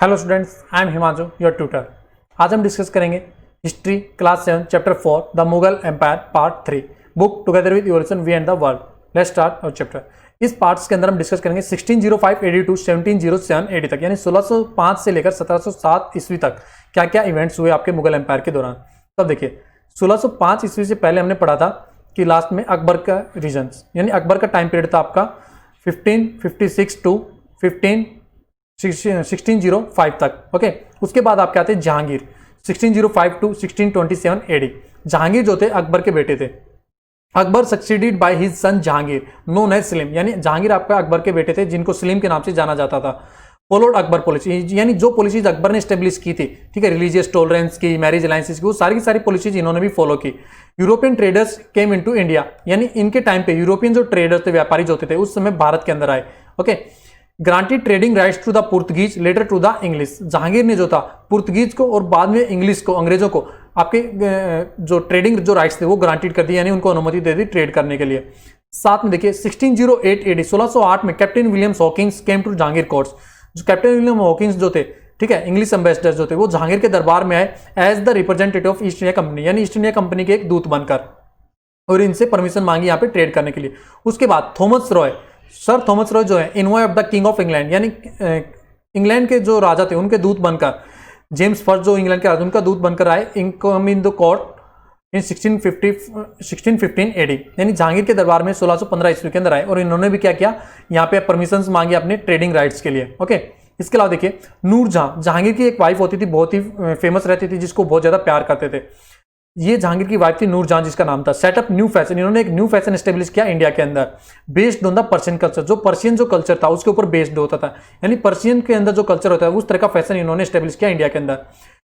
Hello students, I am Himanshu, your tutor. आज हम discuss करेंगे history class 7 chapter 4 the Mughal empire part 3 book together with evolution we and the world. Let's start our chapter. इस parts के अंदर हम discuss करेंगे 1605 AD to 1707 AD तक, यानी 1605 से लेकर 1707 ईस्वी तक क्या क्या इवेंट्स हुए आपके मुगल एम्पायर के दौरान। तब देखिए 1605 ईस्वी से पहले हमने पढ़ा था कि लास्ट में अकबर का रीजन्स, यानी अकबर का टाइम पीरियड था आपका 1556 टू 1605 तक। ओके, उसके बाद आपके आते हैं जहांगीर 1605 टू 1627 एडी। जहांगीर जो थे अकबर के बेटे थे। Akbar succeeded by his son Jahangir known as Salim, यानी जहांगीर आपका अकबर के बेटे थे जिनको सलीम के नाम से जाना जाता था। फॉलोड अकबर पॉलिसी, यानी जो पॉलिसीज अकबर ने स्टेब्लिश की थी, ठीक है, रिलीजियस टॉलरेंस की, मैरिज अलायंसेस की, वो सारी की सारी पॉलिसीज इन्होंने भी फॉलो की। European traders came into India, यानी इनके टाइम पे यूरोपियन जो ट्रेडर्स थे, व्यापारी जो थे, उस समय भारत के अंदर आए। Okay, granted trading rights to the Portuguese later to the English. Jahangir ने जो था पुर्तगीज को और बाद में इंग्लिश को, अंग्रेजों को आपके जो ट्रेडिंग जो राइट्स थे वो ग्रांटेड कर दी, यानी उनको अनुमति दे दी ट्रेड करने के लिए। साथ में देखिए 1608 एडी 1608 में captain Williams Hawkins came to Jahangir courts. जो कैप्टन विलियम हॉकिंस जो थे, ठीक है, इंग्लिश एम्बेसडर जो थे, वो जहांगीर के दरबार में आए as the representative of East India Company, यानी ईस्ट इंडिया कंपनी के एक दूत बनकर, और इनसे परमिशन मांगी यहाँ पे ट्रेड करने के लिए। उसके बाद Thomas Roy, sir Thomas Roy जो है envoy of the king of England, यानी इंग्लैंड के जो राजा थे उनके दूत बनकर, जेम्स फर्स्ट जो इंग्लैंड के राजा उनका दूत बनकर आए in the court in 1615 AD, यानी जहांगीर के दरबार में 1615 ईस्वी के अंदर आए और इन्होंने भी क्या किया, यहाँ पे परमिशंस मांगी अपने ट्रेडिंग राइट्स के लिए। ओके, इसके अलावा देखिए नूरजहां, जहांगीर की एक वाइफ होती थी, बहुत ही फेमस रहती थी, जिसको बहुत ज्यादा प्यार करते थे। ये जहांगीर की वाइफ थी नूरजहां, जिसका नाम था। सेटअप न्यू फैशन, इन्होंने एक न्यू फैशन एस्टेब्लिश किया इंडिया के अंदर, based on the Persian culture. जो पर्शियन जो कल्चर था उसके ऊपर बेस्ड होता था, यानी पर्शियन के अंदर जो कल्चर होता है उस तरह का फैशन इन्होंने एस्टेब्लिश किया इंडिया के अंदर।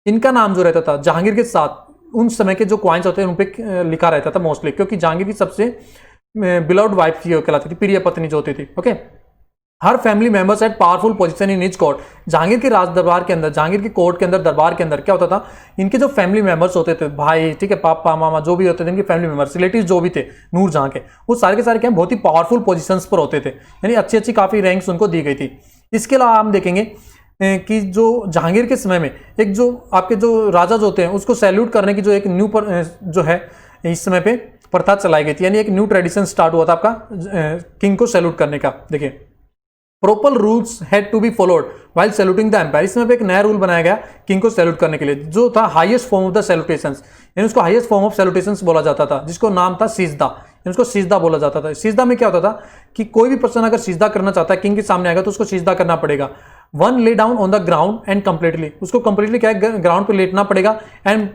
इनका नाम जो रहता था जहांगीर के साथ उन समय के जो कॉइन्स होते हैं उन पे लिखा रहता था मोस्टली, क्योंकि जहांगीर की सबसे बिलव्ड वाइफ कहलाती थी, प्रिय पत्नी जो होती थी। Okay, her family members eight powerful position in his court. Jahangir के राज दरबार के अंदर, जहांगीर की कोर्ट के अंदर, दरबार के अंदर क्या होता था, इनके जो फैमिली मेंबर्स होते थे, भाई, ठीक है, पापा मामा जो भी होते थे, इनके फैमिली मेंबर्स, रिलेटिव्स जो भी थे नूरजहां के, वो सारे के सारे क्या बहुत ही पावरफुल पोजीशंस पर होते थे, यानी अच्छी अच्छी काफी रैंक्स उनको दी गई थी। इसके अलावा हम देखेंगे कि जो जहांगीर के समय में एक जो आपके जो राजा जो होते हैं उसको सैल्यूट करने की जो एक न्यू जो है इस समय पे प्रथा चलाई गई थी, यानी एक न्यू ट्रेडिशन स्टार्ट हुआ था आपका किंग को सैल्यूट करने का। देखिए proper rules had to be followed while saluting the empire. इसमें पे एक नया रूल बनाया गया किंग को सैल्यूट करने के लिए, जो था highest form of the salutations, यानी उसको हाईएस्ट फॉर्म ऑफ सैल्यूटेशंस बोला जाता था, जिसको नाम था सिजदा, यानी उसको सिजदा बोला जाता था। सिजदा में क्या होता था कि कोई भी पर्सन अगर सिजदा करना चाहता है, किंग के सामने आएगा तो उसको सिजदा करना पड़ेगा। One lay down on the ground and completely, उसको कंप्लीटली क्या है, ग्राउंड पे लेटना पड़ेगा, एंड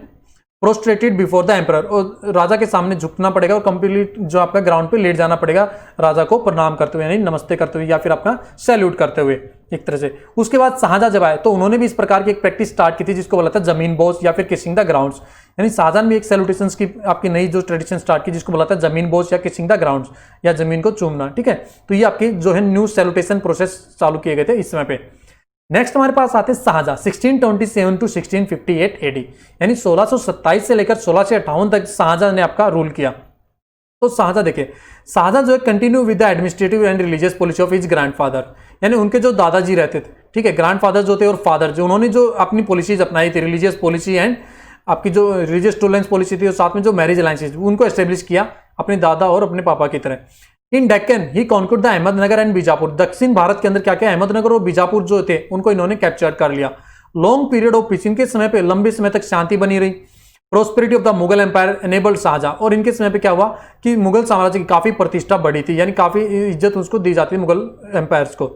प्रोस्ट्रेटेड बिफोर द एम्परर, और राजा के सामने झुकना पड़ेगा, और कंप्लीट जो आपका ग्राउंड पे लेट जाना पड़ेगा राजा को प्रणाम करते हुए, यानी नमस्ते करते हुए या फिर आपका सैल्यूट करते हुए एक तरह से। उसके बाद शाहजहां जब आए तो उन्होंने भी इस प्रकार की एक प्रैक्टिस स्टार्ट की थी, जिसको बोला था जमीन बोझ या फिर किसिंग द ग्राउंड्स, यानी शाहजहां भी एक सैल्यूटेशंस की आपकी नई जो ट्रेडिशन स्टार्ट की, जिसको बोला था जमीन बोझ या किसिंग द ग्राउंड्स, या जमीन को चूमना। ठीक है, तो ये आपके जो है न्यू सैल्यूटेशन प्रोसेस चालू किए गए थे इस समय पे। नेक्स्ट हमारे पास आते हैं शाहजहां 1627 टू 1658 एडी, यानी 1627 से लेकर 1658 तक शाहजहां ने आपका रूल किया। तो शाहजहां देखिए, शाहजहां जो है continue with the administrative and religious policy of his grandfather, यानी उनके जो दादाजी रहते थे, ठीक है, ग्रैंडफादर जो थे और फादर जो, उन्होंने जो अपनी पॉलिसीज अपनाई थी, रिलीजियस पॉलिसी एंड आपकी जो रिलीजियस टॉलरेंस पॉलिसी थी, और साथ में जो मैरिज अलायंसेज, उनको एस्टेब्लिश किया अपने दादा और अपने पापा की तरह। इन डेक्कन ही कॉन्क्वर्ड द अहमदनगर एंड बीजापुर। दक्षिण भारत के अंदर क्या क्या अहमदनगर और बीजापुर जो थे उनको इन्होंने कैप्चर कर लिया। लॉन्ग पीरियड ऑफ पीस, इनके समय पे लंबे समय तक शांति बनी रही। Prosperity of the Mughal empire enabled Shahjahan, और इनके समय पे क्या हुआ कि मुगल साम्राज्य की काफी प्रतिष्ठा बढ़ी थी, यानी काफी इज्जत उसको दी जाती थी मुगल एम्पायर्स को।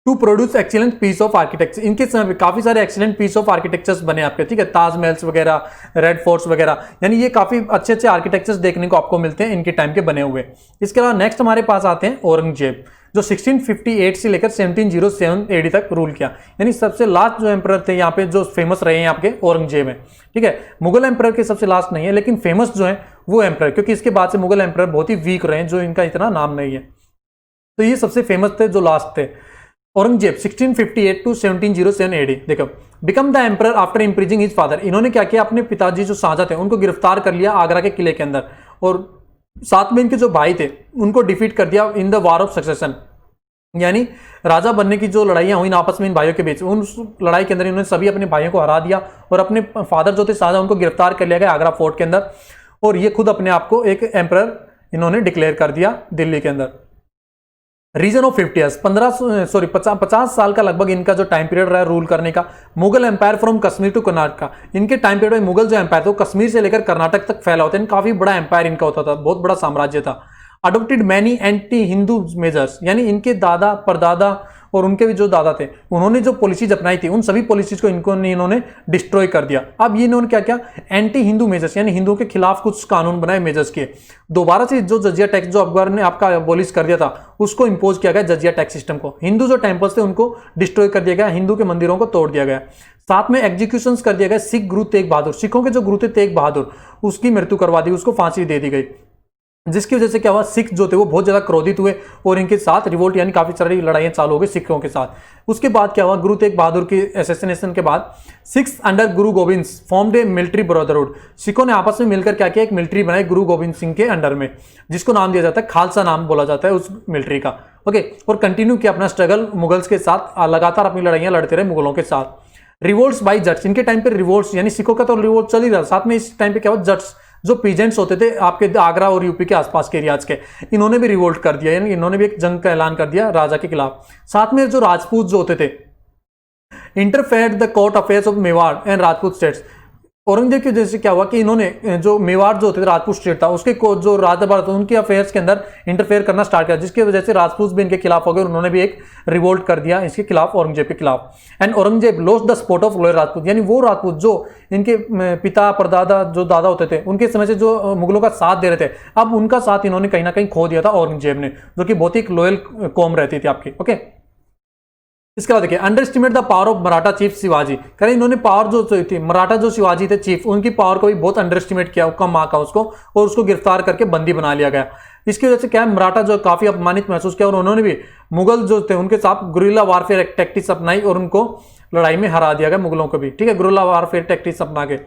To produce excellent piece of architecture, इनके समय पे काफी सारे एक्सीलेंट पीस ऑफ आर्किटेक्चर्स बने आपके, ठीक है, ताजमहल्स वगैरह, रेड फोर्ट्स वगैरह, यानी ये काफी अच्छे अच्छे आर्किटेक्चर्स देखने को आपको मिलते हैं इनके टाइम के बने हुए। इसके अलावा नेक्स्ट हमारे पास आते हैं औरंगजेब, जो 1658 से लेकर 1707 एडी तक रूल किया, यानी सबसे लास्ट जो एम्परर थे यहाँ पे जो फेमस रहे हैं आपके औरंगजेब है। ठीक है, मुगल एम्परर के सबसे लास्ट नहीं है, लेकिन फेमस जो है वो एम्परर, क्योंकि इसके बाद से मुगल एम्परर बहुत ही वीक रहे हैं, जो इनका इतना नाम नहीं है, तो ये सबसे फेमस थे जो लास्ट थे। औरंगजेब 1658 टू 1707 एडी, देखो become the emperor after imprisoning his father, इन्होंने क्या किया, अपने पिताजी जो शाहजहां थे उनको गिरफ्तार कर लिया आगरा के किले के अंदर, और साथ में इनके जो भाई थे उनको डिफीट कर दिया in the war of succession, यानी राजा बनने की जो लड़ाइयां हुई ना आपस में इन भाइयों के बीच, उन लड़ाई के अंदर इन्होंने सभी अपने भाइयों को हरा दिया और अपने फादर जो थे शाहजहां उनको गिरफ्तार कर लिया गया आगरा फोर्ट के अंदर, और ये खुद अपने आप को एक एम्परर इन्होंने डिक्लेयर कर दिया दिल्ली के अंदर। रीजन ऑफ 50 ईयर्स 50 साल का लगभग इनका जो टाइम पीरियड रहा रूल करने का। Mughal empire from Kashmir to Karnataka, इनके टाइम पीरियड में मुगल जो एम्पायर था वो कश्मीर से लेकर कर्नाटक तक फैला होता है, काफी बड़ा एम्पायर इनका होता था, बहुत बड़ा साम्राज्य था। Adopted many anti Hindu measures, यानी इनके दादा परदादा और उनके भी जो दादा थे उन्होंने जो पॉलिसीज अपनाई थी उन सभी पॉलिसीज को इन्होंने डिस्ट्रॉय कर दिया। अब ये इन्होंने क्या किया, एंटी हिंदू मेजर्स यानी हिंदुओं के खिलाफ कुछ कानून बनाए, मेजर्स किए। दोबारा से जो जजिया टैक्स जो अकबर ने आपका अबॉलिश कर दिया था उसको इंपोज किया गया जजिया टैक्स सिस्टम को। हिंदू जो टेम्पल्स थे उनको डिस्ट्रॉय कर दिया गया, हिंदू के मंदिरों को तोड़ दिया गया। साथ में एग्जीक्यूशंस कर दिया गया सिख गुरु तेग बहादुर, सिखों के जो गुरु थे तेग बहादुर, उसकी मृत्यु करवा दी, उसको फांसी दे दी गई, जिसकी वजह से क्या हुआ, सिख जो थे वो बहुत ज्यादा क्रोधित हुए और इनके साथ रिवोल्ट यानी काफी सारी लड़ाइयां चालू हो गई सिखों के साथ। उसके बाद क्या हुआ, गुरु तेग बहादुर की एसेसिनेशन के बाद सिक्स अंडर गुरु गोविंद फॉर्म्ड ए मिलिट्री ब्रदरहुड, सिखों ने आपस में मिलकर क्या किया, एक मिलिट्री बनाई गुरु गोविंद सिंह के अंडर में, जिसको नाम दिया जाता है खालसा, नाम बोला जाता है उस मिलिट्री का। ओके, और कंटिन्यू किया अपना स्ट्रगल मुगल्स के साथ, लगातार अपनी लड़ाइयां लड़ते रहे मुगलों के साथ। रिवोल्ट्स बाई जट्स, इनके टाइम पे रिवोल्ट्स यानी सिखों का तो रिवोल्ट चल ही रहा, साथ में इस टाइम पे क्या हुआ, जट्स जो पीजेंट्स होते थे आपके आगरा और यूपी के आसपास के एरियाज के, इन्होंने भी रिवोल्ट कर दिया, यानी इन्होंने भी एक जंग का ऐलान कर दिया राजा के खिलाफ। साथ में जो राजपूत जो होते थे interfered the court affairs of Mewar and Rajput states, Aurangzeb की वजह से क्या हुआ कि इन्होंने जो मेवाड़ जो होते थे राजपूत स्टेट था उसके जो राजदरबार था उनके अफेयर्स के अंदर इंटरफेयर करना स्टार्ट किया, जिसकी वजह से राजपूत भी इनके खिलाफ हो गए, उन्होंने भी एक रिवोल्ट कर दिया इसके खिलाफ, औरंगजेब के खिलाफ। And Aurangzeb lost the support of loyal Rajput, यानी वो राजपूत जो इनके पिता परदादा जो दादा होते थे उनके समय से जो मुगलों का साथ दे रहे थे, अब उनका साथ इन्होंने कहीं ना कहीं खो दिया था औरंगजेब ने, जो कि बहुत ही लॉयल कौम रहती थी आपकी। ओके, इसके बाद देखिए under estimate the power of Maratha chief Shivaji, करें इन्होंने पावर जो थी मराठा जो शिवाजी थे चीफ, उनकी पावर को भी बहुत अंडर एस्टिमेट किया, कम आका उसको, और उसको गिरफ्तार करके बंदी बना लिया गया। इसकी वजह से क्या है, मराठा जो काफी अपमानित महसूस किया और उन्होंने भी मुगल जो थे उनके साथ गुरिल्ला वारफेयर टैक्टिक्स अपनाई और उनको लड़ाई में हरा दिया गया मुगलों को भी, ठीक है, गुरिल्ला वारफेयर टैक्टिक्स अपना के।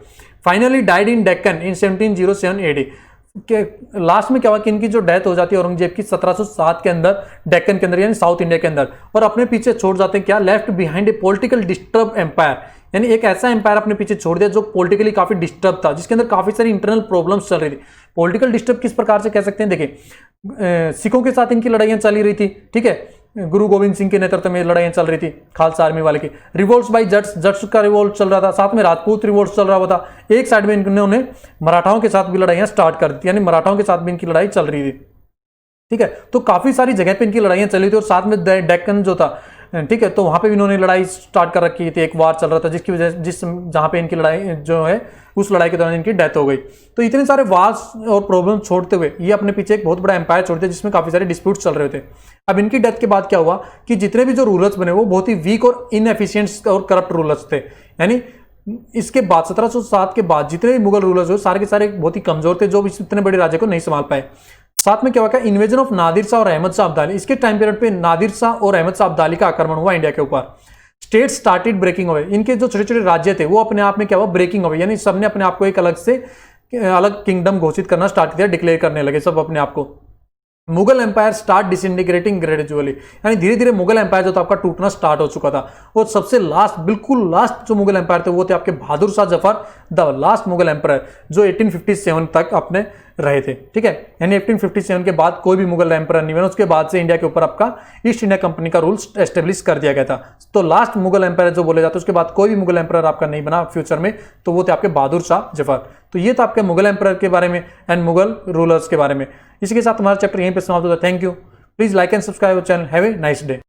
Finally died in Deccan in 1707 AD, के लास्ट में क्या हुआ कि इनकी जो डेथ हो जाती है औरंगजेब की 1707 के अंदर डेक्कन के अंदर यानी साउथ इंडिया के अंदर, और अपने पीछे छोड़ जाते हैं क्या, left behind a political disturb empire, यानी एक ऐसा एम्पायर अपने पीछे छोड़ दिया जो पॉलिटिकली काफी डिस्टर्ब था, जिसके अंदर काफी सारी इंटरनल प्रॉब्लम्स चल रही थी। पॉलिटिकल डिस्टर्ब किस प्रकार से कह सकते हैं, देखिए सिखों के साथ इनकी लड़ाइयां चली रही थी, ठीक है, गुरु गोविंद सिंह के नेतृत्व में लड़ाइयां चल रही थी खालसा आर्मी वाले की। रिवोल्ट्स बाय जट्स, जट्स का रिवोल्ट चल रहा था, साथ में राजपूत रिवोल्ट चल रहा था। एक साइड में इन्होंने मराठाओं के साथ भी लड़ाइयां स्टार्ट कर दी, यानी मराठाओं के साथ भी इनकी लड़ाई चल रही थी, ठीक है। तो काफी सारी जगह पे इनकी लड़ाइयां चली थी और साथ में डेक्कन जो था, ठीक है, तो वहां पे भी इन्होंने लड़ाई स्टार्ट कर रखी थी, एक वार चल रहा था जिसकी वजह जहां पे इनकी लड़ाई जो है उस लड़ाई के दौरान इनकी डेथ हो गई। तो इतने सारे वार्स और प्रॉब्लम छोड़ते हुए ये अपने पीछे एक बहुत बड़ा एम्पायर छोड़ते जिसमें काफी सारे डिस्प्यूट चल रहे थे। अब इनकी डेथ के बाद क्या हुआ कि जितने भी जो रूलर्स बने वो बहुत ही वीक और इनएफिशिएंट और करप्ट रूलर्स थे, यानी इसके बाद 1707 के बाद जितने भी मुगल रूलर्स हुए सारे के सारे बहुत ही कमजोर थे, जो इतने बड़े राज्य को नहीं संभाल पाए। साथ में क्या हुआ, इन्वेजन ऑफ नादिर शाह और अहमद शाह अब्दाली, इसके टाइम पीरियड पे नादिर शाह और अहमद शाह अब्दाली का आक्रमण हुआ इंडिया के ऊपर। स्टेट स्टार्टेड ब्रेकिंग अवे, इनके जो छोटे छोटे राज्य थे वो अपने आप में क्या हुआ, ब्रेकिंग अवे, यानी सबने अपने आप को एक अलग किंगडम घोषित करना स्टार्ट किया, डिक्लेयर करने लगे सब अपने आप को। Mughal empire start disintegrating gradually, यानी धीरे धीरे मुगल एम्पायर जो था आपका टूटना स्टार्ट हो चुका था। और सबसे लास्ट, बिल्कुल लास्ट जो मुगल एम्पायर थे वो थे आपके Bahadur Shah Zafar, the last Mughal empire, जो 1857 तक अपने रहे थे, ठीक है। यानी 1857 के बाद कोई भी मुगल एम्पायर नहीं बना, उसके बाद से इंडिया के ऊपर आपका ईस्ट इंडिया कंपनी का रूल एस्टेब्लिश कर दिया गया था। तो लास्ट मुगल एम्पायर जो बोले जाते हैं उसके बाद कोई भी मुगल एम्पायर आपका नहीं बना फ्यूचर में, तो वो थे आपके बहादुर शाह जफर। तो ये था आपके मुगल एम्पायर के बारे में एंड मुगल रूलर्स के बारे में। इसी के साथ हमारा चैप्टर यहीं पे समाप्त होता है। Thank you, please like and subscribe our channel. Have a nice day.